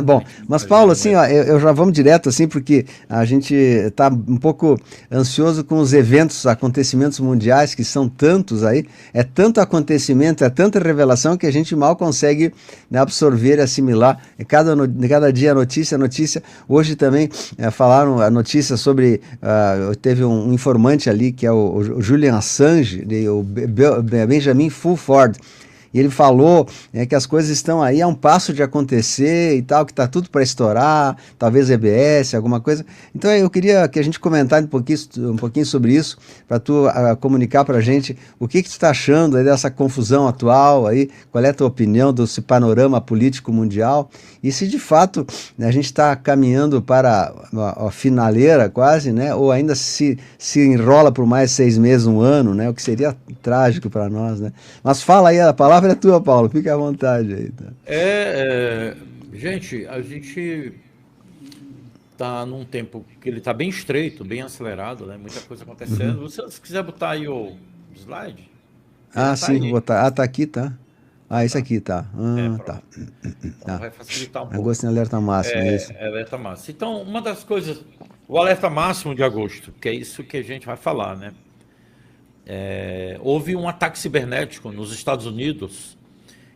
Bom, mas Paulo, Imagino, assim, mas ó, eu já vamos direto, assim, porque a gente está um pouco ansioso com os eventos, acontecimentos mundiais, que são tantos aí, é tanto acontecimento, é tanta revelação que a gente mal consegue, né, absorver e assimilar. Cada dia notícia, notícia. Hoje também falaram a notícia sobre, teve um informante ali, que é o Julian Assange, o Benjamin Fulford, e ele falou que as coisas estão aí a um passo de acontecer e tal, que está tudo para estourar, talvez EBS, alguma coisa. Então eu queria que a gente comentasse um pouquinho sobre isso, para tu comunicar para a gente o que tu está achando aí dessa confusão atual, aí, qual é a tua opinião desse panorama político mundial, e se de fato, né, a gente está caminhando para a finaleira quase, né, ou ainda se enrola por mais 6 meses, um ano, né, o que seria trágico para nós, né? Mas fala aí, a palavra é tua, Paulo. Fica à vontade aí. Tá? gente, a gente tá num tempo que ele tá bem estreito, bem acelerado, né? Muita coisa acontecendo. Você, se quiser botar aí o slide, ele Ah, tá sim, vou aí. botar. Ah, tá aqui, tá. Ah, Ah, esse tá. aqui tá. Tá. Pronto. Então Tá. vai facilitar um pouco. Agosto em alerta máximo, é isso. Alerta máximo. Então, uma das coisas, o alerta máximo de agosto, que é isso que a gente vai falar, né? Houve um ataque cibernético nos Estados Unidos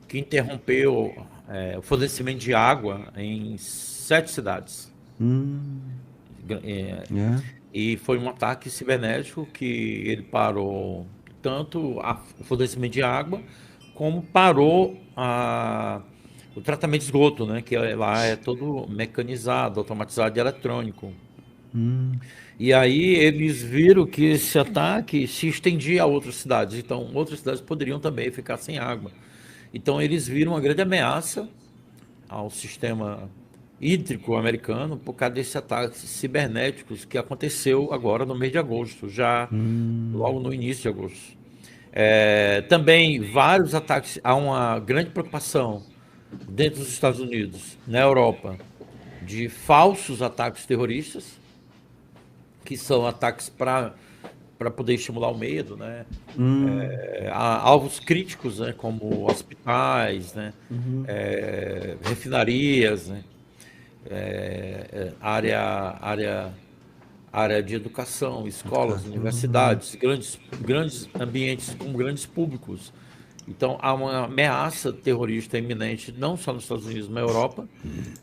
que interrompeu o fornecimento de água em 7 cidades. Hum, É, é. e foi um ataque cibernético que ele parou tanto o fornecimento de água, como parou o tratamento de esgoto, né? Que lá é todo mecanizado, automatizado e eletrônico. Hum, E aí eles viram que esse ataque se estendia a outras cidades, então outras cidades poderiam também ficar sem água. Então eles viram uma grande ameaça ao sistema hídrico americano por causa desses ataques cibernéticos que aconteceu agora no mês de agosto, já hum, logo no início de agosto. Também vários ataques, há uma grande preocupação dentro dos Estados Unidos, na Europa, de falsos ataques terroristas, que são ataques para poder estimular o medo, né? hum, Há alvos críticos, né? Como hospitais, né? uhum, Refinarias, né? área, área, área de educação, escolas, uhum, universidades, grandes ambientes com grandes públicos. Então, há uma ameaça terrorista iminente, não só nos Estados Unidos, mas na Europa,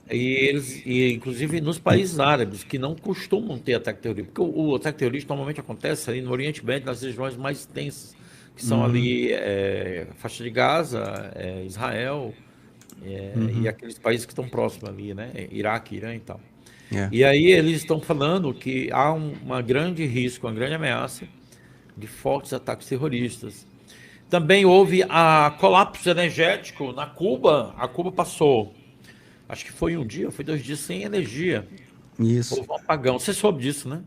e inclusive nos países árabes, que não costumam ter ataque terrorista. Porque o ataque terrorista normalmente acontece ali no Oriente Médio, nas regiões mais tensas, que são uhum, ali faixa de Gaza, Israel, e uhum. aqueles países que estão próximos ali, né? Iraque, Irã e tal. É. E aí eles estão falando que há uma grande risco, uma grande ameaça de fortes ataques terroristas. Também houve a colapso energético na Cuba. A Cuba passou, acho que foi um dia, foi 2 dias sem energia. Isso. Houve um apagão. Você soube disso, né?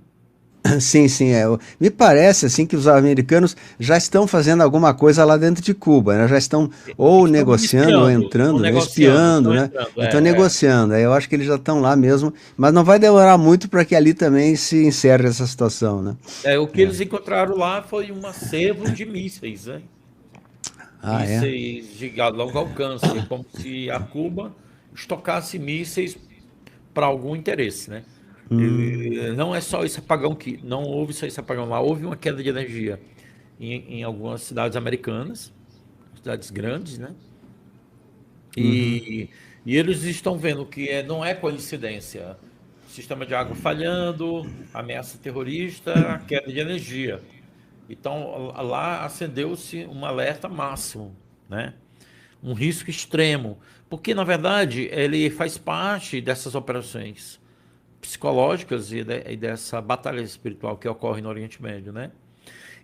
Sim, sim, é. Me parece assim que os americanos já estão fazendo alguma coisa lá dentro de Cuba, né? Já estão ou Estão negociando ou iniciando, estão entrando, né? negociando, Espiando, estão né? entrando. Então negociando. Aí eu acho que eles já estão lá mesmo, mas não vai demorar muito para que ali também se encerre essa situação, né? O que eles encontraram lá foi um acervo de mísseis, né? Ah, é. Mísseis de longo alcance. É como se a Cuba estocasse mísseis para algum interesse, né? E não é só esse apagão que não houve só esse apagão lá, houve uma queda de energia em algumas cidades americanas, cidades grandes, né? Uhum. E eles estão vendo que não é coincidência. Sistema de água falhando, ameaça terrorista, queda de energia. Então lá acendeu-se um alerta máximo, né? Um risco extremo, porque na verdade ele faz parte dessas operações psicológicas e dessa batalha espiritual que ocorre no Oriente Médio, né?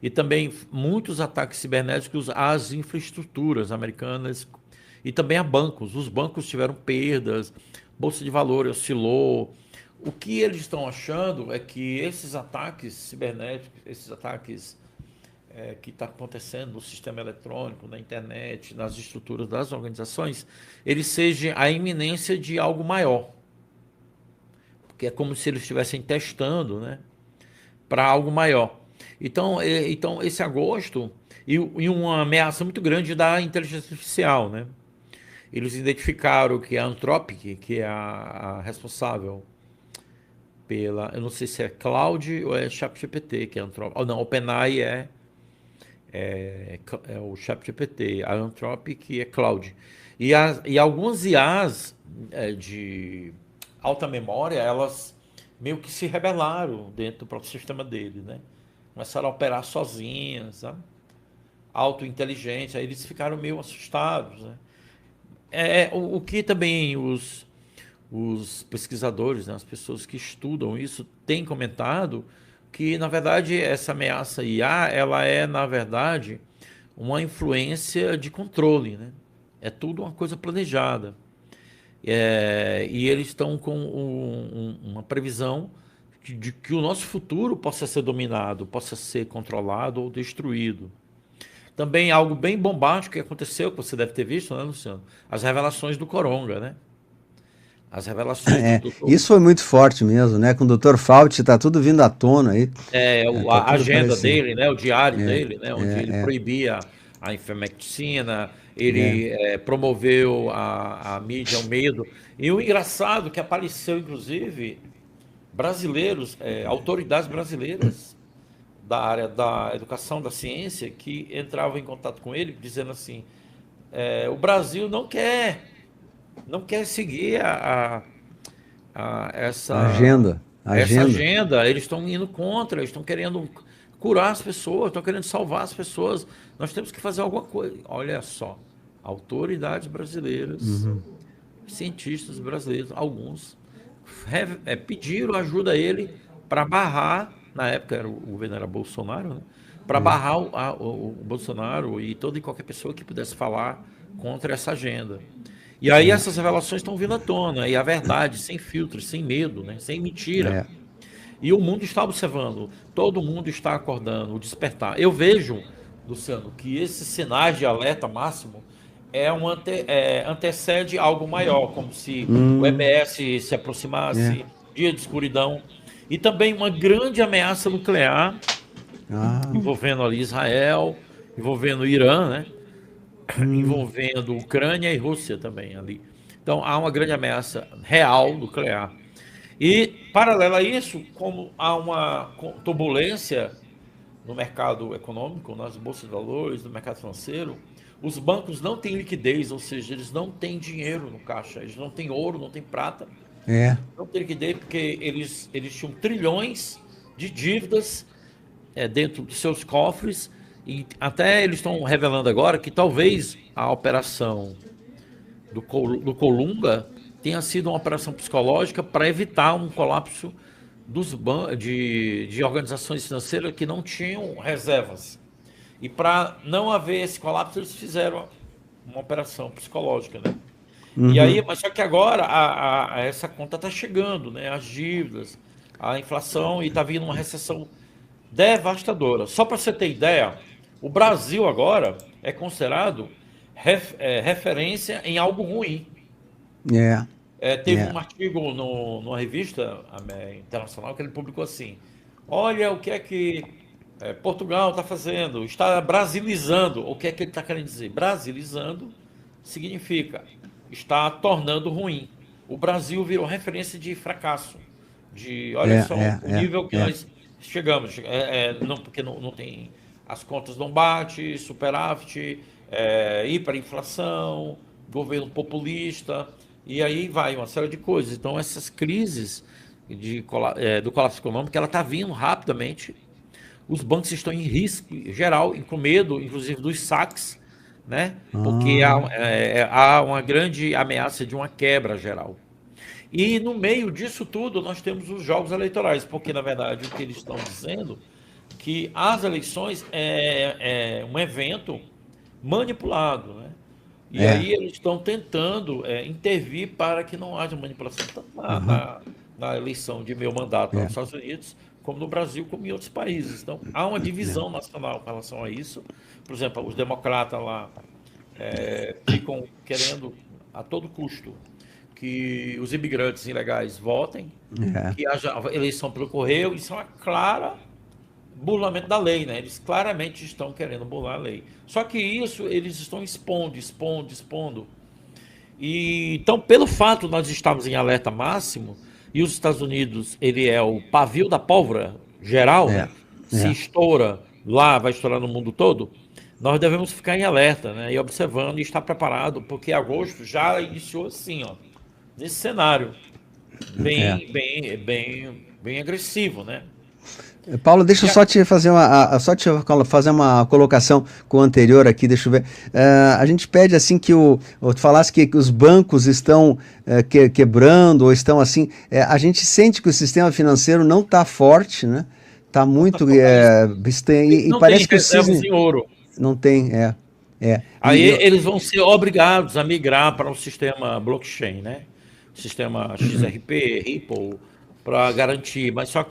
E também muitos ataques cibernéticos às infraestruturas americanas e também a bancos. Os bancos tiveram perdas, bolsa de valores oscilou. O que eles estão achando é que esses ataques cibernéticos, esses ataques que está acontecendo no sistema eletrônico, na internet, nas estruturas das organizações, ele seja a iminência de algo maior, porque é como se eles estivessem testando, né, para algo maior. Então, esse agosto e uma ameaça muito grande da inteligência artificial, né? eles identificaram que a Anthropic, que é a responsável pela, eu não sei se é Cloud ou é ChatGPT, que é a Anthropic, ou não, OpenAI é o ChatGPT, a Anthropic é Cloud. E algumas IAs de alta memória, elas meio que se rebelaram dentro do próprio sistema dele, né? Começaram a operar sozinhas, sabe? Auto-inteligentes, aí eles ficaram meio assustados, né? O que também os pesquisadores, né, as pessoas que estudam isso, têm comentado que, na verdade, essa ameaça IA, ela é, na verdade, uma influência de controle, né? É tudo uma coisa planejada. E eles estão com uma previsão de que o nosso futuro possa ser dominado, possa ser controlado ou destruído. Também algo bem bombástico que aconteceu, que você deve ter visto, né, Luciano? As revelações do Coronga, né? As revelações do doutor. Isso foi muito forte mesmo, né? Com o Dr. Fauci tá tudo vindo à tona aí. Tá A tudo agenda aparecendo. dele, né? O diário É, dele, né? Onde ele é, proibia a ivermectina, é. ele promoveu a mídia ao medo. E o engraçado que apareceu, inclusive, brasileiros, autoridades brasileiras da área da educação, da ciência, que entravam em contato com ele, dizendo assim, o Brasil não quer seguir essa, Agenda, essa agenda. agenda, eles estão indo contra, eles estão querendo curar as pessoas, estão querendo salvar as pessoas. Nós temos que fazer alguma coisa. Olha só, autoridades brasileiras, cientistas brasileiros, alguns, pediram ajuda a ele para barrar, na época o governo era Bolsonaro, né? Para barrar o Bolsonaro e toda e qualquer pessoa que pudesse falar contra essa agenda. E aí essas revelações estão vindo à tona, e a verdade, sem filtros, sem medo, né? Sem mentira. É. E o mundo está observando, todo mundo está acordando, o despertar. Eu vejo, Luciano, que esse sinais de alerta máximo antecede algo maior, como se o Hum, EBS se é. aproximasse, dia de escuridão, e também uma grande ameaça nuclear Ah, envolvendo ali Israel, envolvendo o Irã, né? hum, Envolvendo Ucrânia e Rússia também ali. Então há uma grande ameaça real nuclear. E, paralelo a isso, como há uma turbulência no mercado econômico, nas bolsas de valores, no mercado financeiro, os bancos não têm liquidez, ou seja, eles não têm dinheiro no caixa, eles não têm ouro, não têm prata, é. não têm liquidez porque eles tinham trilhões de dívidas dentro dos seus cofres e até eles estão revelando agora que talvez a operação do Colunga tenha sido uma operação psicológica para evitar um colapso de organizações financeiras que não tinham reservas. E para não haver esse colapso, eles fizeram uma operação psicológica, né? E aí, Uhum. mas só que agora essa conta está chegando, né? As dívidas, a inflação e está vindo uma recessão devastadora. Só para você ter ideia, o Brasil agora é considerado referência em algo ruim. É, Teve é. um artigo numa revista internacional que ele publicou assim: olha o que é que Portugal está fazendo, está brasilizando. O que é que ele está querendo dizer? Brasilizando significa está tornando ruim. O Brasil virou referência de fracasso. Olha só o nível que É. nós chegamos. Não, porque não tem. As contas não batem, superávit, hiperinflação, governo populista, e aí vai uma série de coisas. Então, essas crises do colapso econômico, ela está vindo rapidamente. Os bancos estão em risco geral, com medo, inclusive, dos saques, né? Porque Ah, há uma grande ameaça de uma quebra geral. E no meio disso tudo, nós temos os jogos eleitorais, porque, na verdade, o que eles estão dizendo que as eleições é um evento manipulado, né? E é. aí eles estão tentando intervir para que não haja manipulação, tanto Uhum. na eleição de meio mandato lá É, nos Estados Unidos, como no Brasil, como em outros países. Então, há uma é. divisão nacional com relação a isso. Por exemplo, os democratas lá ficam querendo, a todo custo, que os imigrantes ilegais votem, É. que haja eleição pelo correio. Isso é uma clara burlamento da lei, né? Eles claramente estão querendo burlar a lei. Só que isso eles estão expondo. E, então, pelo fato de nós estarmos em alerta máximo, e os Estados Unidos, ele é o pavio da pólvora geral, É, né? Se é. estoura lá, vai estourar no mundo todo, nós devemos ficar em alerta, né? E observando e estar preparado, porque agosto já iniciou assim, ó, nesse cenário É. bem agressivo, né? Paulo, deixa eu E só te fazer fazer uma colocação com o anterior aqui, deixa eu ver. A gente pede assim que tu falasse que os bancos estão quebrando ou estão assim. A gente sente que o sistema financeiro não está forte, né? Está não tá muito. fortalecido, E não tem parece que o reservas cisne em ouro. não tem. É. Aí eles vão ser obrigados a migrar para o sistema blockchain, né? Sistema XRP, Ripple, para garantir. Mas só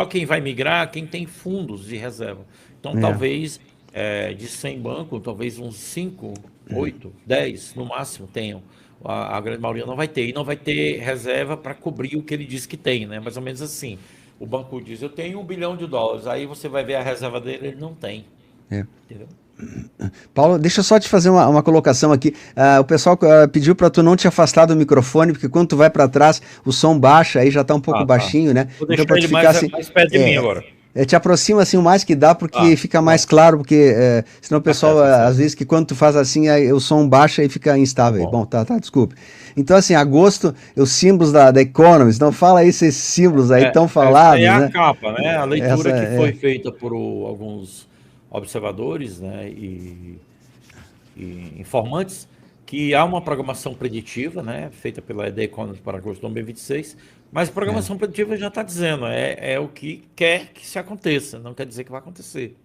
quem vai migrar, quem tem fundos de reserva. Então, É, talvez de 100 bancos, talvez uns 5, 8, 10 no máximo tenham. A grande maioria não vai ter. E não vai ter reserva para cobrir o que ele diz que tem, né? Mais ou menos assim. O banco diz, eu tenho US$ 1 bilhão. Aí você vai ver a reserva dele, ele não tem. é. Entendeu? Paulo, deixa eu só te fazer uma colocação aqui. O pessoal pediu para tu não te afastar do microfone, porque quando tu vai para trás, o som baixa, aí já está um pouco Ah, tá. baixinho, né? Vou Então, deixar para tu ele ficar assim, mais perto de mim é, agora. te aproxima assim o mais que dá, porque Ah, fica mais pronto. claro, porque senão o Tá pessoal, certo, tá certo. às vezes, que quando tu faz assim, aí, o som baixa e fica Tá instável. bom. Bom, tá, desculpe. Então, assim, agosto, os símbolos da Economist, então fala aí se esses símbolos aí tão Essa aí é falados, a né? capa, né? A leitura Essa que foi é, feita por alguns observadores, né? E informantes, que há uma programação preditiva, né? Feita pela The Economist para agosto de 2026, mas a é, programação preditiva já está dizendo, é o que quer que se aconteça, não quer dizer que vai acontecer.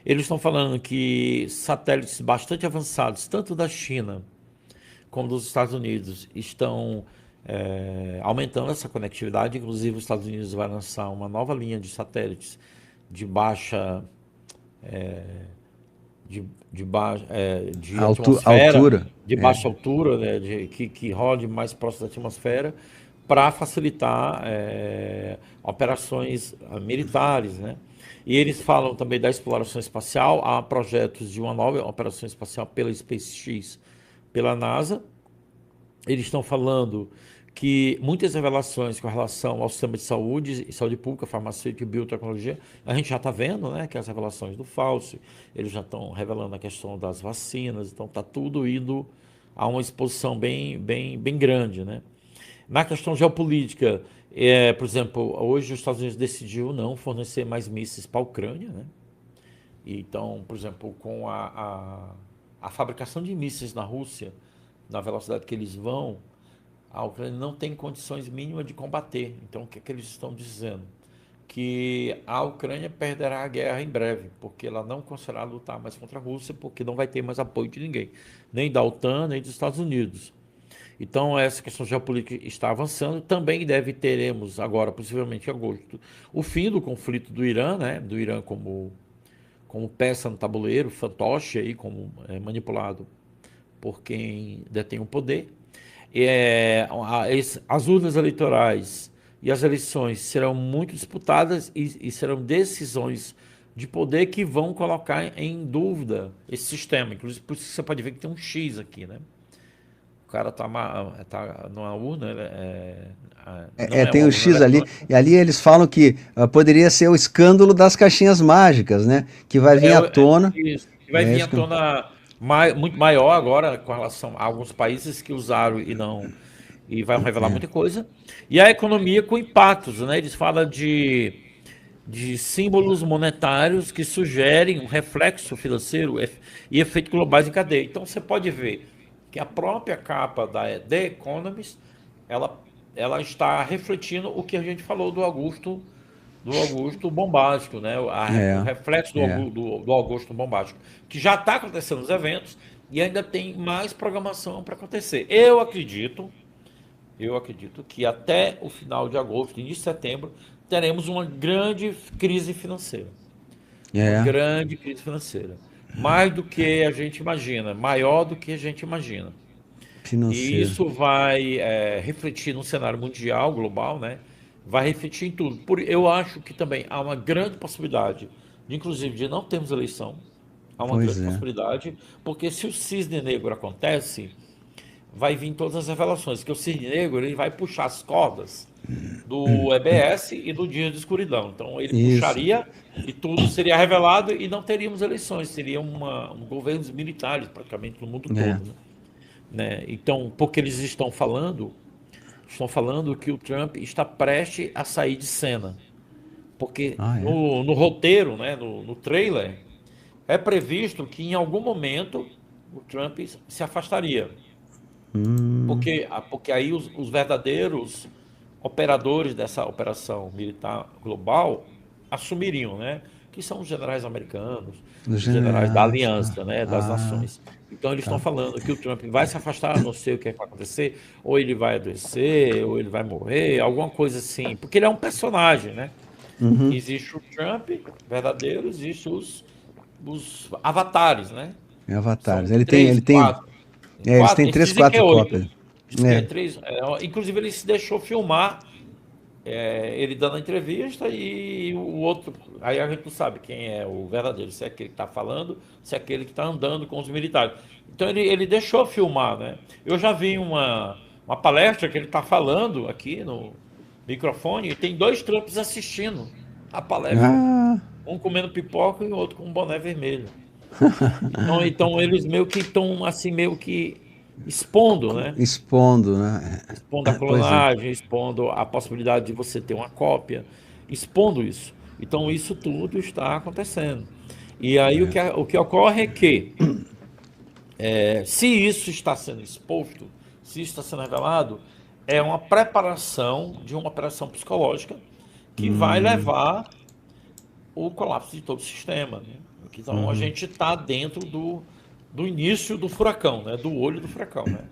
Eles estão falando que satélites bastante avançados, tanto da China como dos Estados Unidos, estão aumentando essa conectividade. Inclusive, os Estados Unidos vai lançar uma nova linha de satélites de baixa, de atmosfera, altura. de baixa altura, né, que rode mais próximo da atmosfera, para facilitar operações militares, né? E eles falam também da exploração espacial. Há projetos de uma nova operação espacial pela SpaceX, pela NASA. Eles estão falando que muitas revelações com relação ao sistema de saúde pública, farmacêutica e biotecnologia, a gente já está vendo, né, que as revelações do Fauci, eles já estão revelando a questão das vacinas, então está tudo indo a uma exposição bem grande, né? Na questão geopolítica, por exemplo, hoje os Estados Unidos decidiu não fornecer mais mísseis para a Ucrânia, né? Então, por exemplo, com a fabricação de mísseis na Rússia, na velocidade que eles vão, a Ucrânia não tem condições mínimas de combater. Então, o que é que eles estão dizendo? Que a Ucrânia perderá a guerra em breve, porque ela não conseguirá lutar mais contra a Rússia, porque não vai ter mais apoio de ninguém, nem da OTAN, nem dos Estados Unidos. Então, essa questão geopolítica está avançando. Também teremos agora, possivelmente em agosto, o fim do conflito do Irã, né? Do Irã como peça no tabuleiro, fantoche aí, como manipulado por quem detém o poder. As urnas eleitorais e as eleições serão muito disputadas e serão decisões de poder que vão colocar em dúvida esse sistema. Inclusive, por isso que você pode ver que tem um X aqui, né? O cara tá numa urna, não é Tem uma o urna X ali, eletrônica. e ali eles falam que poderia ser o escândalo das caixinhas mágicas, né? Que vai vir à tona. Isso, que vai É vir isso à que... tona muito maior agora com relação a alguns países que usaram e não e vai revelar é, muita coisa. E a economia com impactos, né? Eles falam de símbolos monetários que sugerem um reflexo financeiro e efeitos globais em cadeia. Então você pode ver que a própria capa da The Economist, ela, ela está refletindo o que a gente falou do Augusto bombástico, né? O é, reflexo é. do Augusto bombástico, que já está acontecendo nos eventos e ainda tem mais programação para acontecer. Eu acredito que até o final de agosto, início de setembro, teremos uma grande crise financeira. Uma É, grande crise financeira. Mais do que a gente imagina, maior do que a gente imagina. E financeiro. isso vai refletir no cenário mundial, global, né? Vai refletir em tudo. Eu acho que também há uma grande possibilidade, inclusive, de não termos eleição. Há uma Pois grande é. possibilidade, porque se o cisne negro acontece, vai vir todas as revelações, que o cisne negro ele vai puxar as cordas do EBS e do dia de escuridão. Então ele Isso. puxaria e tudo seria revelado e não teríamos eleições, seria um governos militares praticamente no mundo É. todo, né? Então, porque eles estão falando que o Trump está prestes a sair de cena, porque Ah, é? no roteiro, né, no trailer, é previsto que em algum momento o Trump se afastaria. Hum, Porque aí os verdadeiros operadores dessa operação militar global assumiriam, né? Que são os generais americanos, os os generais da generais. Ah, aliança, né? Das ah, nações. Então eles estão tá. falando que o Trump vai se afastar, não sei o que vai acontecer, ou ele vai adoecer, ou ele vai morrer, alguma coisa assim. Porque ele é um personagem, né? Uhum. Existe o Trump verdadeiro, existe os avatares, né? É Avatares. São Ele três, tem, quatro. eles Quatro, têm eles três, dizem que é quatro oito. cópias. Diz que é É. três. Inclusive, ele se deixou filmar, ele dando a entrevista e o outro. Aí a gente não sabe quem é o verdadeiro, se é aquele que está falando, se é aquele que está andando com os militares. Então ele deixou filmar, né? Eu já vi uma palestra que ele está falando aqui no microfone e tem dois Trumps assistindo a palestra. Ah, Um comendo pipoca e o outro com um boné vermelho. Então eles meio que estão assim, meio que expondo, né? expondo, né? Expondo a Pois é. clonagem, expondo a possibilidade de você ter uma cópia, expondo isso. Então isso tudo está acontecendo. E aí o que ocorre é que, se isso está sendo exposto, se isso está sendo revelado, é uma preparação de uma operação psicológica que vai Hum, levar o colapso de todo o sistema, né? Então a uhum. gente está dentro do início do furacão, né? Do olho do furacão, né?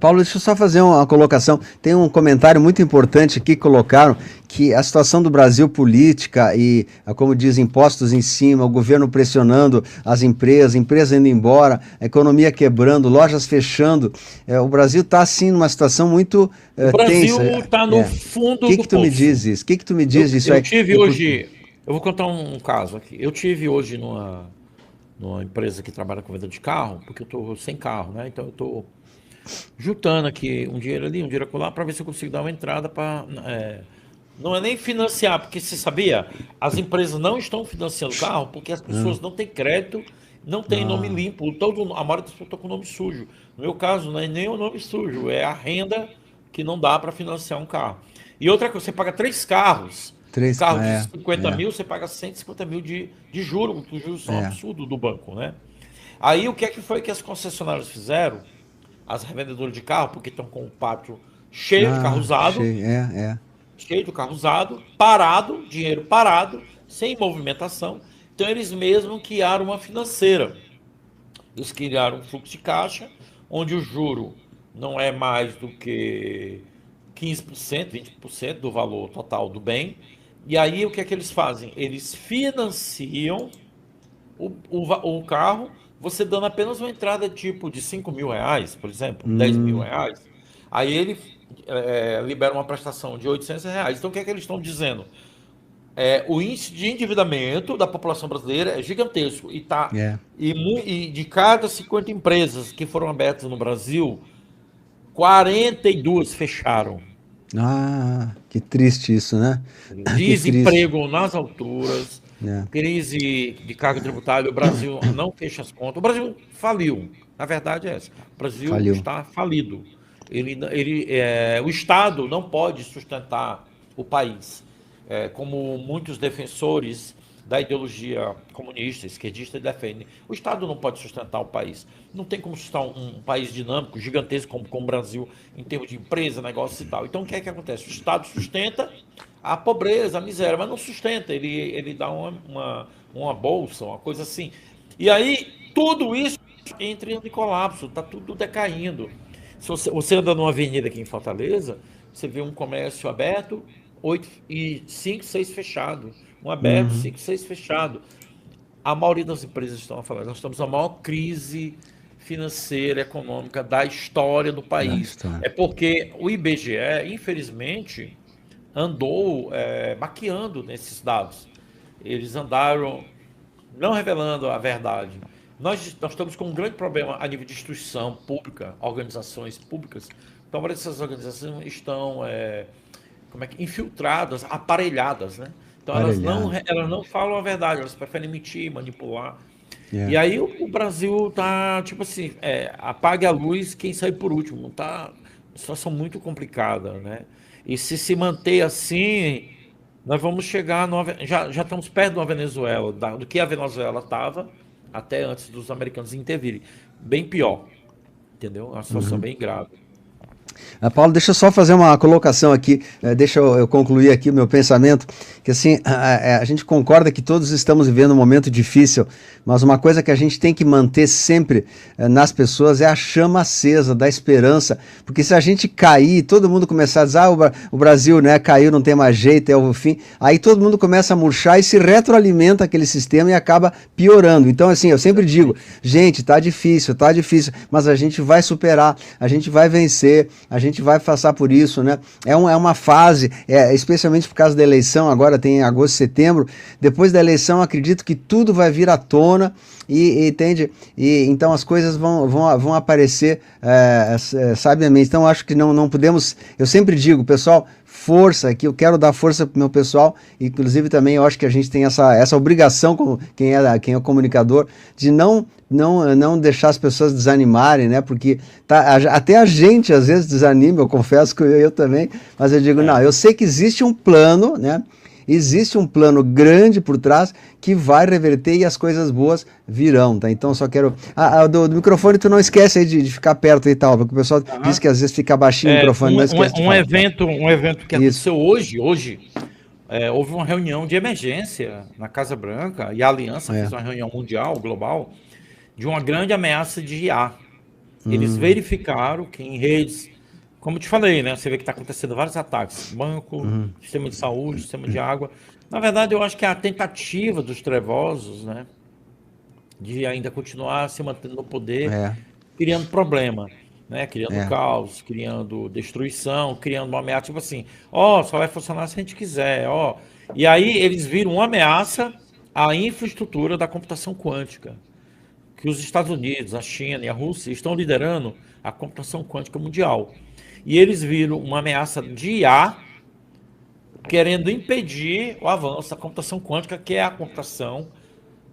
Paulo, deixa eu só fazer uma colocação. Tem um comentário muito importante aqui que colocaram que a situação do Brasil política e, como diz, impostos em cima, o governo pressionando as empresas indo embora, a economia quebrando, lojas fechando. O Brasil está, assim, numa situação muito O Brasil tensa. está no O fundo do que tu me poço. dizes? O que tu me diz disso Eu aí? tive E por quê? hoje, eu vou contar um caso aqui. Eu tive hoje numa empresa que trabalha com venda de carro, porque eu estou sem carro, né? Então eu estou juntando aqui um dinheiro ali, um dinheiro acolá, para ver se eu consigo dar uma entrada para. Não é nem financiar, porque você sabia, as empresas não estão financiando o carro porque as pessoas não têm crédito, não têm nome Ah, limpo. A maioria das pessoas está com nome sujo. No meu caso, não é nem o nome sujo, é a renda que não dá para financiar um carro. E outra coisa, você paga três carros. Um três. carro de É, 50 é, mil, você paga 150 mil de juros, os juros são é. absurdos do banco, né? Aí o que é que foi que as concessionárias fizeram? As revendedoras de carro, porque estão com o pátio cheio de carro Ah, usado, cheio. É. cheio de carro usado, parado, dinheiro parado, sem movimentação. Então eles mesmos criaram uma financeira. Eles criaram um fluxo de caixa, onde o juro não é mais do que 15%, 20% do valor total do bem. E aí o que é que eles fazem? Eles financiam o carro, você dando apenas uma entrada tipo de R$ 5.000, por exemplo, Hum, R$ 10.000. Aí ele libera uma prestação de R$ 800. Então o que é que eles estão dizendo? O índice de endividamento da população brasileira é gigantesco é. e de cada 50 empresas que foram abertas no Brasil, 42 fecharam. Ah, que triste isso, né? Que triste. Desemprego nas alturas, É, crise de carga tributária, o Brasil não fecha as contas. O Brasil faliu. A verdade é essa. O Brasil falhou. está falido. O Estado não pode sustentar o país. Como muitos defensores da ideologia comunista, esquerdista defendem. O Estado não pode sustentar o país. Não tem como sustentar um país dinâmico, gigantesco como o Brasil, em termos de empresa, negócio e tal. Então, o que é que acontece? O Estado sustenta a pobreza, a miséria, mas não sustenta. Ele dá uma bolsa, uma coisa assim. E aí, tudo isso entra em colapso, está tudo decaindo. Se você anda numa avenida aqui em Fortaleza, você vê um comércio aberto, 8 e 5, 6 fechado. Um aberto, Uhum. 5, 6 fechado. A maioria das empresas estão a falar, nós estamos na maior crise financeira, econômica da história do Da país. história. É porque o IBGE, infelizmente, andou maquiando nesses dados. Eles andaram não revelando a verdade. nós estamos com um grande problema a nível de instituição pública, organizações públicas. Então, várias dessas organizações estão infiltradas, aparelhadas, né? Então, Aparelhado. elas não falam a verdade, elas preferem mentir, manipular. É. E aí o Brasil tá, tipo assim, apague a luz quem sai por último. Tá uma situação muito complicada, né? E se manter assim, nós vamos chegar já estamos perto de uma Venezuela, do que a Venezuela estava até antes dos americanos intervirem. Bem pior, entendeu? Uma situação bem grave. Paulo, deixa eu só fazer uma colocação aqui, deixa eu concluir aqui o meu pensamento, que assim, a gente concorda que todos estamos vivendo um momento difícil, mas uma coisa que a gente tem que manter sempre nas pessoas é a chama acesa da esperança, porque se a gente cair, todo mundo começar a dizer, o Brasil, né, caiu, não tem mais jeito, é o fim, aí todo mundo começa a murchar e se retroalimenta aquele sistema e acaba piorando. Então, assim, eu sempre digo, gente, tá difícil, mas a gente vai superar, a gente vai vencer, a gente vai passar por isso, né? É uma fase, especialmente por causa da eleição, agora tem em agosto, setembro. Depois da eleição, acredito que tudo vai vir à tona entende? E então as coisas vão aparecer sabiamente. Então acho que não podemos. Eu sempre digo, pessoal, força aqui. Eu quero dar força para o meu pessoal. Inclusive também eu acho que a gente tem essa obrigação, como quem é o comunicador, de não deixar as pessoas desanimarem, né? Porque até a gente às vezes desanima, eu confesso que eu também, mas eu digo, não, eu sei que existe um plano, né? Existe um plano grande por trás que vai reverter e as coisas boas virão, tá? Então só quero... do microfone tu não esquece aí de ficar perto e tal, porque o pessoal diz que às vezes fica baixinho o microfone, não esquece de falar. Um evento que aconteceu hoje, houve uma reunião de emergência na Casa Branca e a Aliança fez uma reunião mundial, global, de uma grande ameaça de IA. Eles verificaram que em redes, como eu te falei, né? Você vê que está acontecendo vários ataques, banco, sistema de saúde, sistema de água. Na verdade, eu acho que é a tentativa dos trevosos, né, de ainda continuar se mantendo no poder, criando problema, né? Criando caos, criando destruição, criando uma ameaça, tipo assim, só vai funcionar se a gente quiser, E aí eles viram uma ameaça à infraestrutura da computação quântica, que os Estados Unidos, a China e a Rússia estão liderando a computação quântica mundial. E eles viram uma ameaça de IA querendo impedir o avanço da computação quântica, que é a computação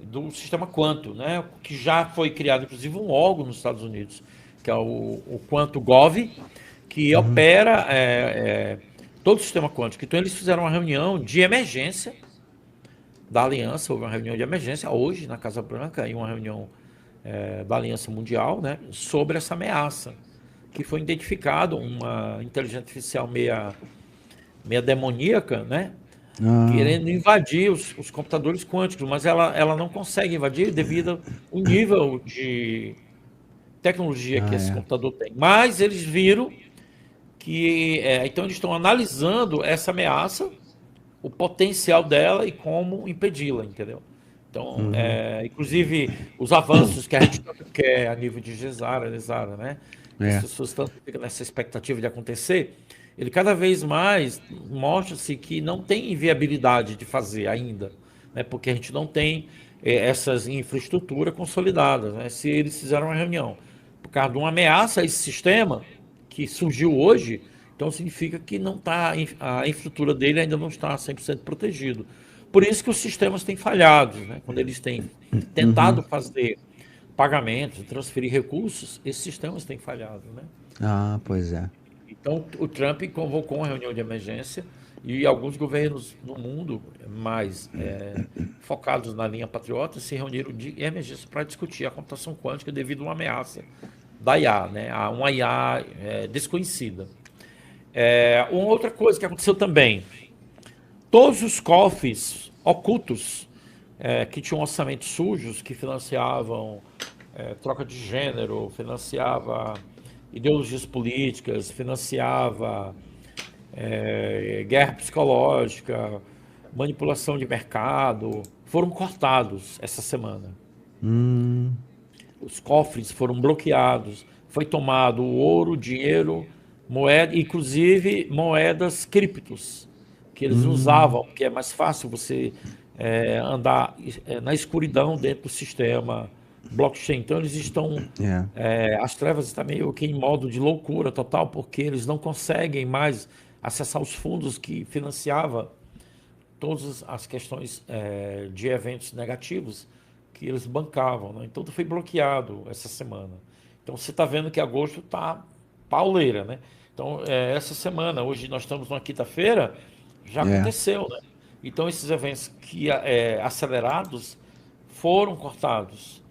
do sistema quanto, né? Que já foi criado, inclusive, um órgão nos Estados Unidos, que é o Quanto Gov, que opera todo o sistema quântico. Então, eles fizeram uma reunião de emergência da Aliança, houve uma reunião de emergência hoje na Casa Branca, e uma reunião da Aliança Mundial, né, sobre essa ameaça, que foi identificado uma inteligência artificial meia demoníaca, né, querendo invadir os computadores quânticos, mas ela não consegue invadir devido ao nível de tecnologia que esse computador tem. Mas eles viram que... então eles estão analisando essa ameaça, o potencial dela e como impedi-la, entendeu? Então, inclusive, os avanços que a gente quer a nível de GESARA, né? As pessoas tanto ficam nessa expectativa de acontecer, ele cada vez mais mostra-se que não tem viabilidade de fazer ainda, né? Porque a gente não tem essas infraestruturas consolidadas, né? Se eles fizeram uma reunião por causa de uma ameaça a esse sistema que surgiu hoje, então significa que não tá, a infraestrutura dele ainda não está 100% protegido. Por isso que os sistemas têm falhado, né? Quando eles têm tentado fazer pagamentos, transferir recursos, esses sistemas têm falhado, né? Pois é. Então, o Trump convocou uma reunião de emergência e alguns governos no mundo mais focados na linha patriota se reuniram de emergência para discutir a computação quântica devido a uma ameaça da IA, né? A uma IA desconhecida. Uma outra coisa que aconteceu também, todos os cofres ocultos que tinham orçamentos sujos, que financiavam troca de gênero, financiava ideologias políticas, financiava guerra psicológica, manipulação de mercado, foram cortados essa semana. Os cofres foram bloqueados, foi tomado o ouro, dinheiro, moeda, inclusive moedas criptos, que eles usavam, porque é mais fácil você andar na escuridão dentro do sistema blockchain. Então eles estão, as trevas estão meio que em modo de loucura total, porque eles não conseguem mais acessar os fundos que financiava todas as questões de eventos negativos que eles bancavam, né? Então tudo foi bloqueado essa semana. Então você está vendo que agosto está pauleira, né? Então essa semana, hoje nós estamos numa quinta-feira, já aconteceu, né? Então esses eventos que acelerados foram cortados,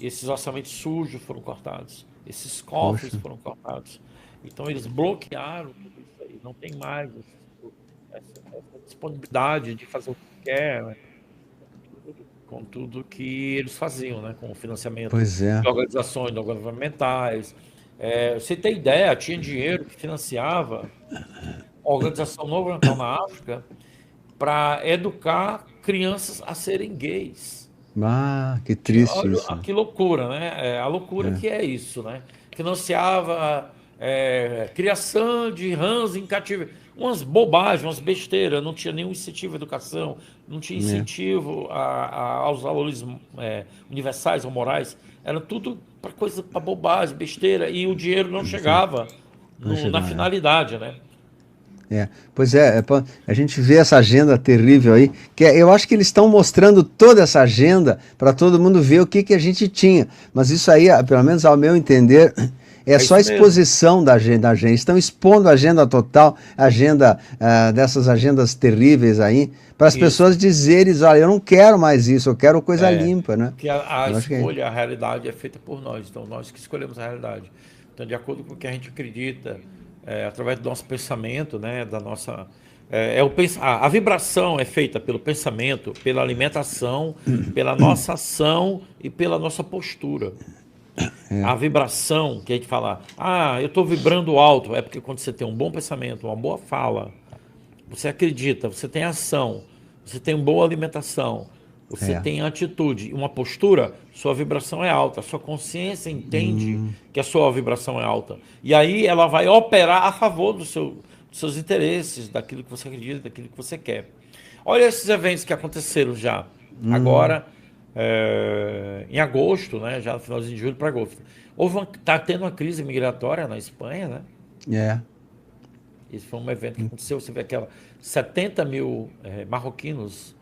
esses orçamentos sujos foram cortados, esses cofres foram cortados. Então eles bloquearam tudo isso aí, não tem mais essa disponibilidade de fazer o que quer, né? Com tudo que eles faziam, né? Com o financiamento de organizações não governamentais. Você tem ideia, tinha dinheiro que financiava organização não governamental na África para educar crianças a serem gays. Ah, que triste Olha, isso. que loucura, né? A loucura que é isso, né? Financiava criação de rãs em cativeiro. Umas bobagens, umas besteiras, não tinha nenhum incentivo à educação, não tinha incentivo aos valores universais ou morais. Era tudo para coisa, para bobagem, besteira, e o dinheiro não chegava na finalidade, né? Pois a gente vê essa agenda terrível aí, eu acho que eles estão mostrando toda essa agenda para todo mundo ver o que a gente tinha, mas isso aí, pelo menos ao meu entender, é só exposição da agenda, estão expondo a agenda total, dessas agendas terríveis aí, para as pessoas dizerem, olha, eu não quero mais isso, eu quero coisa limpa, né? Porque a escolha, a realidade é feita por nós, então nós que escolhemos a realidade. Então, de acordo com o que a gente acredita, através do nosso pensamento, né, da nossa... a vibração é feita pelo pensamento, pela alimentação, pela nossa ação e pela nossa postura. A vibração, que a gente fala, eu estou vibrando alto, é porque quando você tem um bom pensamento, uma boa fala, você acredita, você tem ação, você tem boa alimentação, você tem atitude, uma postura, sua vibração é alta, sua consciência entende que a sua vibração é alta. E aí ela vai operar a favor dos seus interesses, daquilo que você acredita, daquilo que você quer. Olha esses eventos que aconteceram já. Agora, em agosto, né, já no finalzinho de julho para agosto. Está tendo uma crise migratória na Espanha, né? Esse foi um evento que aconteceu. Você vê aquela 70 mil marroquinos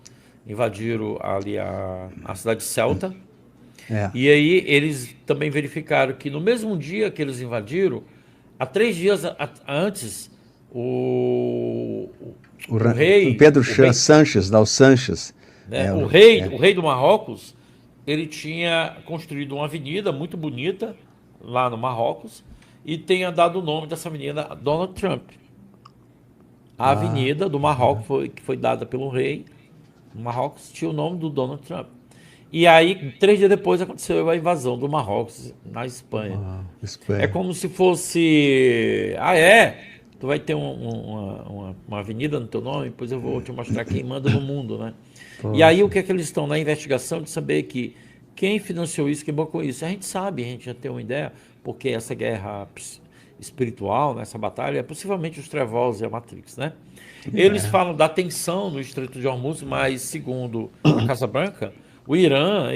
invadiram ali a cidade de Ceuta. E aí eles também verificaram que no mesmo dia que eles invadiram, há 3 dias antes, o rei... Pedro Sánchez, Dal Sánchez. Né, o rei do Marrocos, ele tinha construído uma avenida muito bonita lá no Marrocos e tenha dado o nome dessa avenida a Donald Trump. A avenida do Marrocos que foi dada pelo rei do Marrocos tinha o nome do Donald Trump. E aí, 3 dias depois, aconteceu a invasão do Marrocos na Espanha. É como se fosse... Tu vai ter uma avenida no teu nome, depois eu vou te mostrar quem manda no mundo, né? E aí, o que é que eles estão na investigação de saber que quem financiou isso, quem bancou isso? A gente sabe, a gente já tem uma ideia, porque essa guerra espiritual, né, essa batalha, é possivelmente os Trevosos e a Matrix, né? Eles falam da tensão no Estreito de Hormuz, mas segundo a Casa Branca, o Irã,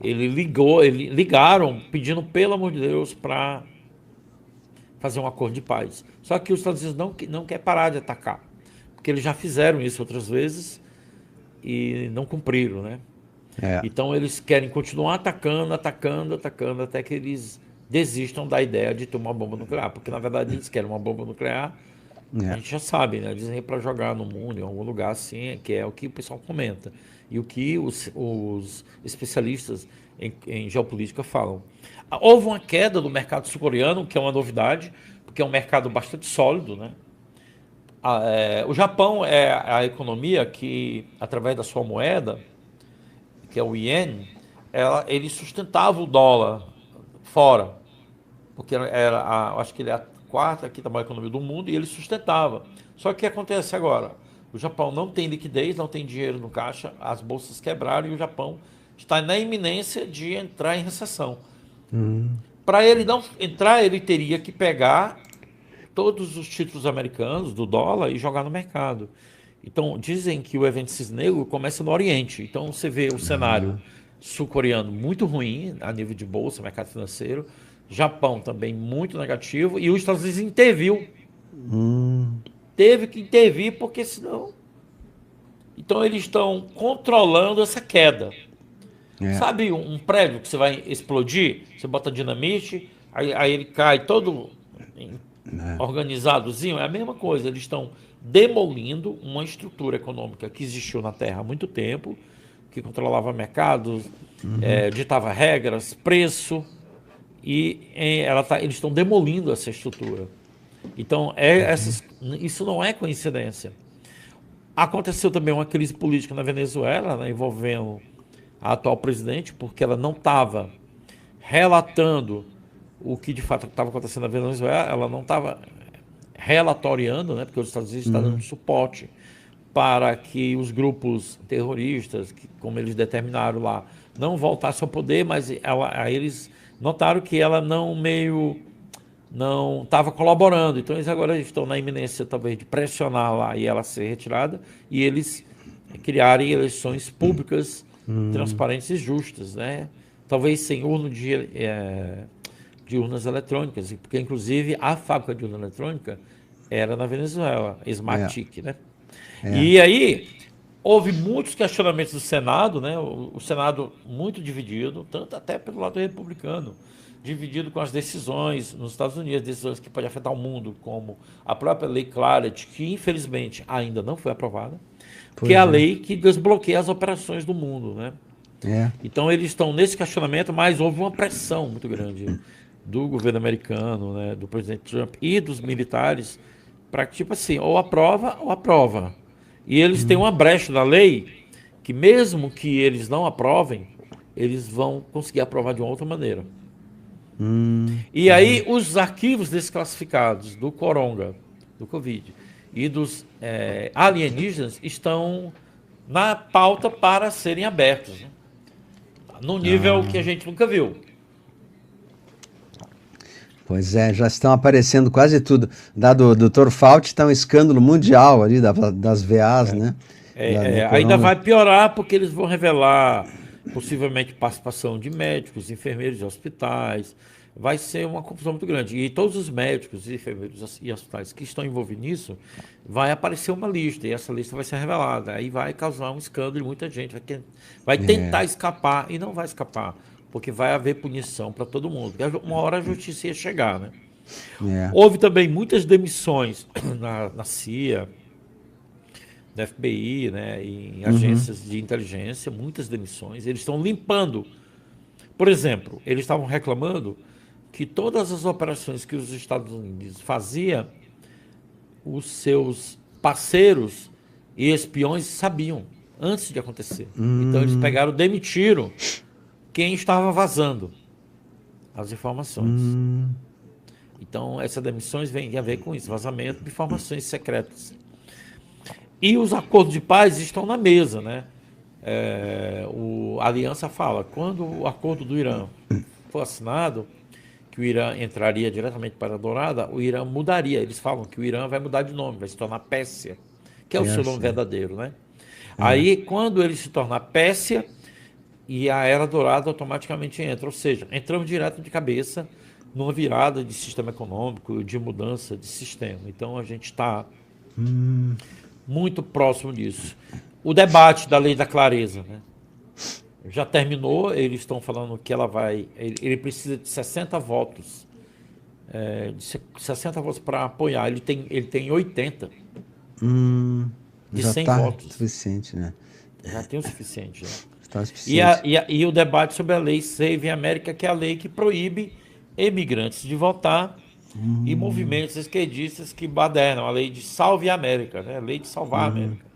ligaram pedindo, pelo amor de Deus, para fazer um acordo de paz. Só que os Estados Unidos não quer parar de atacar, porque eles já fizeram isso outras vezes e não cumpriram, né? Então eles querem continuar atacando, até que eles desistam da ideia de ter uma bomba nuclear, porque na verdade eles querem uma bomba nuclear. A gente já sabe, né? Dizem para jogar no mundo, em algum lugar assim, que é o que o pessoal comenta. E o que os especialistas em geopolítica falam. Houve uma queda do mercado sul-coreano, que é uma novidade, porque é um mercado bastante sólido, né? O Japão é a economia que, através da sua moeda, que é o iene, ele sustentava o dólar fora, porque acho que ele é a quarta, quinta maior economia do mundo, e ele sustentava. Só que o que acontece agora? O Japão não tem liquidez, não tem dinheiro no caixa, as bolsas quebraram e o Japão está na iminência de entrar em recessão. Para ele não entrar, ele teria que pegar todos os títulos americanos do dólar e jogar no mercado. Então, dizem que o evento cisne negro começa no Oriente. Então, você vê o cenário. sul-coreano muito ruim a nível de bolsa, mercado financeiro. Japão também muito negativo. E os Estados Unidos interviu. Teve que intervir porque senão... Então eles estão controlando essa queda. Sabe um prédio que você vai explodir? Você bota dinamite, aí ele cai todo organizadozinho. É a mesma coisa. Eles estão demolindo uma estrutura econômica que existiu na Terra há muito tempo, que controlava mercados, ditava regras, preço, e eles estão demolindo essa estrutura. Então, isso não é coincidência. Aconteceu também uma crise política na Venezuela, né, envolvendo a atual presidente, porque ela não estava relatando o que de fato estava acontecendo na Venezuela, ela não estava relatoriando, né, porque os Estados Unidos estão dando suporte para que os grupos terroristas, que, como eles determinaram lá, não voltassem ao poder, mas aí eles notaram que ela não estava colaborando. Então eles agora estão na iminência talvez de pressionar lá e ela ser retirada, e eles criarem eleições públicas, transparentes e justas, né? Talvez sem urna de urnas eletrônicas, porque inclusive a fábrica de urna eletrônica era na Venezuela, Smarttic, né? E aí houve muitos questionamentos do Senado, né? O Senado muito dividido, tanto até pelo lado republicano, dividido com as decisões nos Estados Unidos, decisões que podem afetar o mundo, como a própria Lei Clarity, que infelizmente ainda não foi aprovada, que é a lei que desbloqueia as operações do mundo, né? Então eles estão nesse questionamento, mas houve uma pressão muito grande do governo americano, né, do presidente Trump e dos militares, para que, tipo assim, ou aprova ou aprova. E eles têm uma brecha na lei que, mesmo que eles não aprovem, eles vão conseguir aprovar de uma outra maneira. E aí os arquivos desclassificados do Coronga, do Covid, e dos alienígenas estão na pauta para serem abertos, né? Num nível que a gente nunca viu. Pois é, já estão aparecendo quase tudo. Do Dr. Fauci está um escândalo mundial ali das VAs, né? Ainda vai piorar porque eles vão revelar possivelmente participação de médicos, enfermeiros de hospitais. Vai ser uma confusão muito grande. E todos os médicos, enfermeiros e hospitais que estão envolvidos nisso, vai aparecer uma lista, e essa lista vai ser revelada. Aí vai causar um escândalo e muita gente vai tentar escapar e não vai escapar, porque vai haver punição para todo mundo. Uma hora a justiça ia chegar, né? Houve também muitas demissões na CIA, da FBI, né, em agências de inteligência, muitas demissões. Eles estão limpando. Por exemplo, eles estavam reclamando que todas as operações que os Estados Unidos fazia, os seus parceiros e espiões sabiam antes de acontecer. Então eles demitiram quem estava vazando as informações. Então essas demissões vêm a ver com isso, vazamento de informações secretas. E os acordos de paz estão na mesa, né? A aliança fala, quando o acordo do Irã for assinado, que o Irã entraria diretamente para a Dourada, o Irã mudaria. Eles falam que o Irã vai mudar de nome, vai se tornar Pérsia, que é o seu nome verdadeiro, né? Aí, quando ele se tornar Pérsia, e a Era Dourada automaticamente entra. Ou seja, entramos direto de cabeça numa virada de sistema econômico, de mudança de sistema. Então, a gente está muito próximo disso. O debate da Lei da Clareza, né? Já terminou, eles estão falando que ele precisa de 60 votos, de 60 votos para apoiar, ele tem 80, de já 100 tá votos. Suficiente, né? Já tem o suficiente. Né? Tá suficiente. E o debate sobre a Lei Save América, que é a lei que proíbe imigrantes de votar e movimentos esquerdistas que badernam, a lei de Salve América, né? A lei de salvar a América,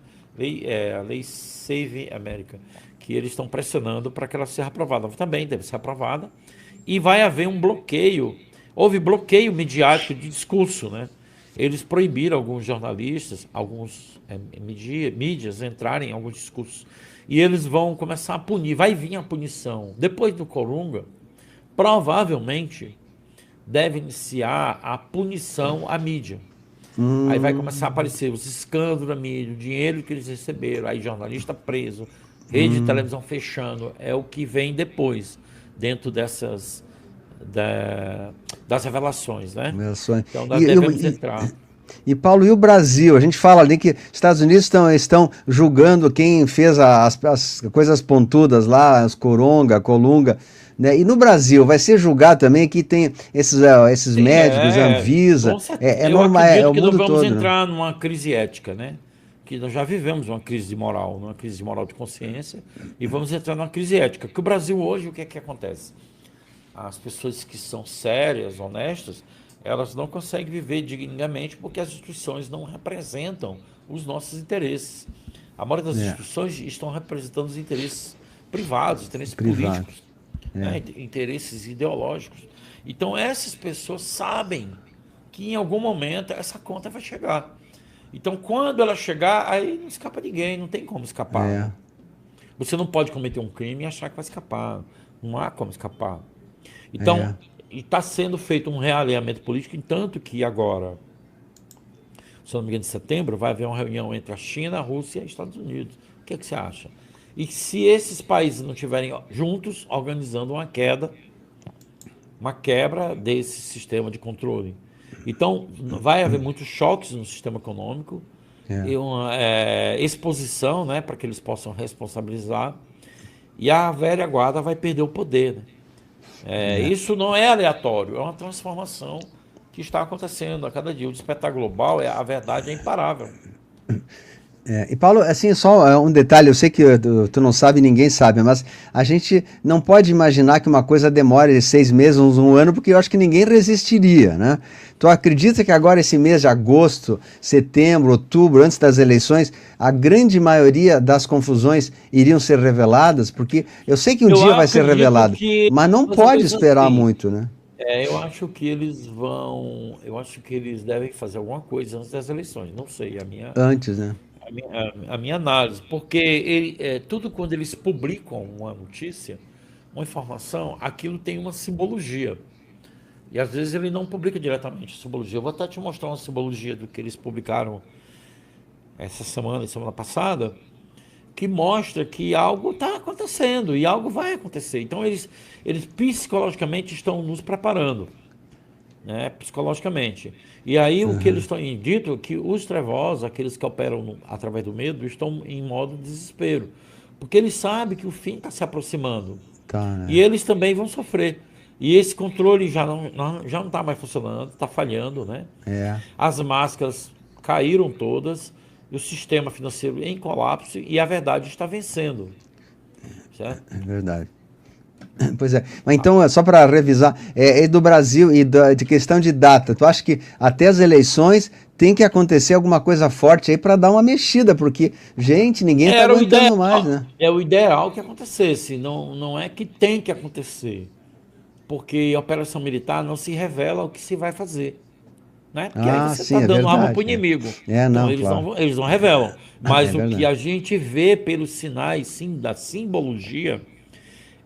a Lei Save América, que eles estão pressionando para que ela seja aprovada. Também deve ser aprovada. E vai haver um bloqueio. Houve bloqueio midiático de discurso, né? Eles proibiram alguns jornalistas, alguns mídias entrarem em alguns discursos. E eles vão começar a punir. Vai vir a punição. Depois do Coronga, provavelmente deve iniciar a punição à mídia. Aí vai começar a aparecer os escândalos da mídia, o dinheiro que eles receberam, aí jornalista preso, Rede de televisão fechando é o que vem depois, dentro das revelações, né? Meu sonho. Então nós devemos entrar. E, Paulo, e o Brasil? A gente fala ali que os Estados Unidos estão julgando quem fez as coisas pontudas lá, as Coronga, Colunga, né? E no Brasil, vai ser julgado também que tem esses Sim, médicos, Anvisa, com certeza. é Eu normal, é acredito o que nós mundo vamos todo, né? entrar numa crise ética, né? Que nós já vivemos uma crise de moral, uma crise de moral de consciência, e vamos entrar numa crise ética. Que o Brasil hoje, o que é que acontece? As pessoas que são sérias, honestas, elas não conseguem viver dignamente porque as instituições não representam os nossos interesses. A maioria das É, instituições estão representando os interesses privados, interesses privado. políticos, É, né, interesses ideológicos. Então, essas pessoas sabem que em algum momento essa conta vai chegar. Então, quando ela chegar, aí não escapa ninguém, não tem como escapar, é, né? Você não pode cometer um crime e achar que vai escapar. Não há como escapar. é. Então, está sendo feito um realinhamento político, tanto que agora, se eu não me engano, em setembro, vai haver uma reunião entre a China, a Rússia e os Estados Unidos. O que é que você acha? E se esses países não estiverem juntos organizando uma quebra desse sistema de controle. Então, vai haver muitos choques no sistema econômico É. e uma exposição, né, para que eles possam responsabilizar, e a velha guarda vai perder o poder, né? É. Isso não é aleatório, é uma transformação que está acontecendo a cada dia. O despertar global, a verdade é imparável. E Paulo, assim, só um detalhe, eu sei que tu não sabe, ninguém sabe, mas a gente não pode imaginar que uma coisa demore 6 meses, um ano, porque eu acho que ninguém resistiria, né? Tu acredita que agora esse mês de agosto, setembro, outubro, antes das eleições, a grande maioria das confusões iriam ser reveladas? Porque eu sei que um Eu dia vai ser acredito revelado, que mas não fazer pode coisas esperar assim. muito, né? Eu acho que eles devem fazer alguma coisa antes das eleições. Não sei, Antes, né? a minha análise, porque tudo quando eles publicam uma notícia, uma informação, aquilo tem uma simbologia. E às vezes ele não publica diretamente a simbologia. Eu vou até te mostrar uma simbologia do que eles publicaram essa semana e semana passada, que mostra que algo está acontecendo e algo vai acontecer. Então eles psicologicamente estão nos preparando, né, psicologicamente. E aí o que eles estão dito é que os trevosos, aqueles que operam através do medo, estão em modo desespero, porque eles sabem que o fim está se aproximando Tá, e né? eles também vão sofrer. E esse controle já não está mais funcionando, está falhando, né? É, As máscaras caíram todas, e o sistema financeiro em colapso e a verdade está vencendo, certo? é verdade. Pois é, mas então, só para revisar, do Brasil e de questão de data, tu acha que até as eleições tem que acontecer alguma coisa forte aí para dar uma mexida, porque, gente, ninguém está Era o ideal, aguentando mais, né? é o ideal que acontecesse, não é que tem que acontecer, porque a operação militar não se revela o que se vai fazer, né? Porque aí Ah, você está sim, é dando arma para o verdade. inimigo, Não, então claro. eles não revelam, É mas o que verdade. a gente vê pelos sinais, sim, da simbologia,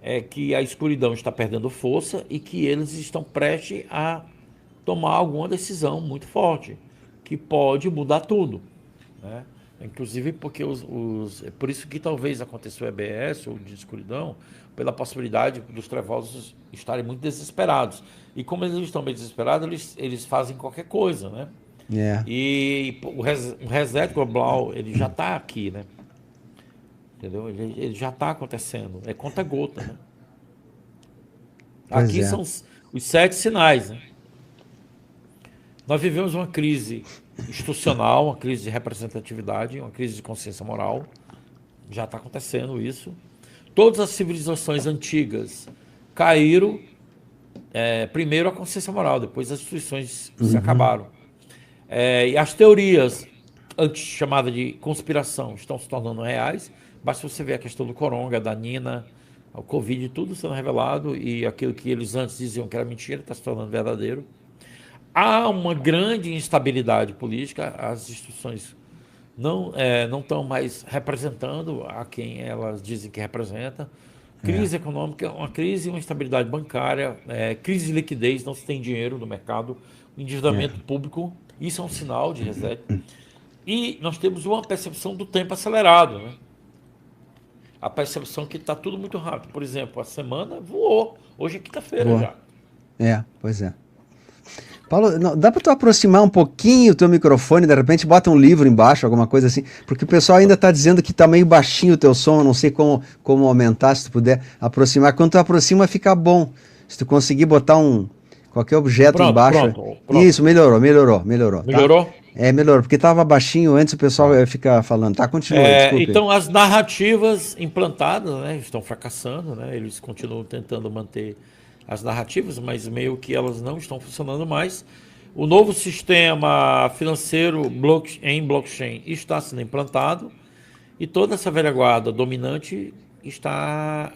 é que a escuridão está perdendo força e que eles estão prestes a tomar alguma decisão muito forte, que pode mudar tudo, né? Inclusive porque é por isso que talvez aconteça o EBS ou de escuridão, pela possibilidade dos trevosos estarem muito desesperados. E como eles estão bem desesperados, eles fazem qualquer coisa, né? É, E o reset global, ele já está aqui, né? Entendeu? Ele já está acontecendo. É conta-gota, né? pois Aqui é. são os 7 sinais, né? Nós vivemos uma crise institucional, uma crise de representatividade, uma crise de consciência moral. Já está acontecendo isso. Todas as civilizações antigas caíram, primeiro a consciência moral, depois as instituições se acabaram. E as teorias, antes chamadas de conspiração, estão se tornando reais. Basta você ver a questão do coronga, da Nina, o Covid, tudo sendo revelado, e aquilo que eles antes diziam que era mentira está se tornando verdadeiro. Há uma grande instabilidade política, as instituições não estão mais representando a quem elas dizem que representa. É, Crise econômica, uma crise, uma instabilidade bancária, crise de liquidez, não se tem dinheiro no mercado, é. endividamento público, isso é um sinal de reset. E nós temos uma percepção do tempo acelerado, né? a percepção que está tudo muito rápido. Por exemplo, a semana voou. Hoje é quinta-feira Boa. já. Pois é. Paulo, dá para tu aproximar um pouquinho o teu microfone, de repente bota um livro embaixo, alguma coisa assim, porque o pessoal ainda está dizendo que está meio baixinho o teu som, eu não sei como aumentar, se tu puder aproximar. Quando tu aproxima fica bom. Se tu conseguir botar qualquer objeto embaixo. Pronto. Isso, melhorou. Melhorou? Tá? Melhorou, porque estava baixinho antes, o pessoal fica falando. Tá, continua, desculpe. Então, as narrativas implantadas, né, estão fracassando, né? Eles continuam tentando manter as narrativas, mas meio que elas não estão funcionando mais. O novo sistema financeiro em blockchain está sendo implantado e toda essa velha guarda dominante está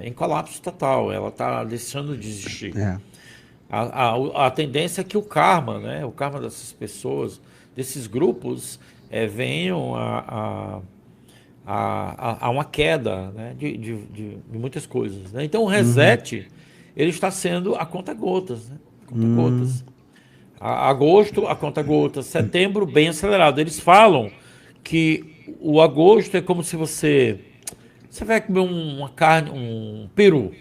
em colapso total. Ela está deixando de existir. A tendência é que o karma, né, o karma dessas pessoas, desses grupos, venham a uma queda, né, de muitas coisas. Né? Então, o reset ele está sendo a conta-gotas. Né? Conta-gotas. Agosto, a conta-gotas. Setembro, bem acelerado. Eles falam que o agosto é como se você vai comer uma carne, um peru.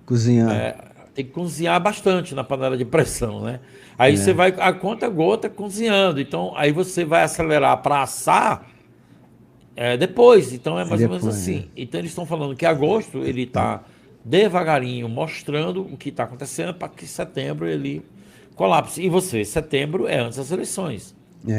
Cozinhar. Tem que cozinhar bastante na panela de pressão, né? Aí você vai a conta-gota cozinhando. Então, aí você vai acelerar para assar depois. Então, é mais ou menos assim. Então, eles estão falando que agosto ele está devagarinho mostrando o que está acontecendo para que setembro ele colapse. E setembro é antes das eleições.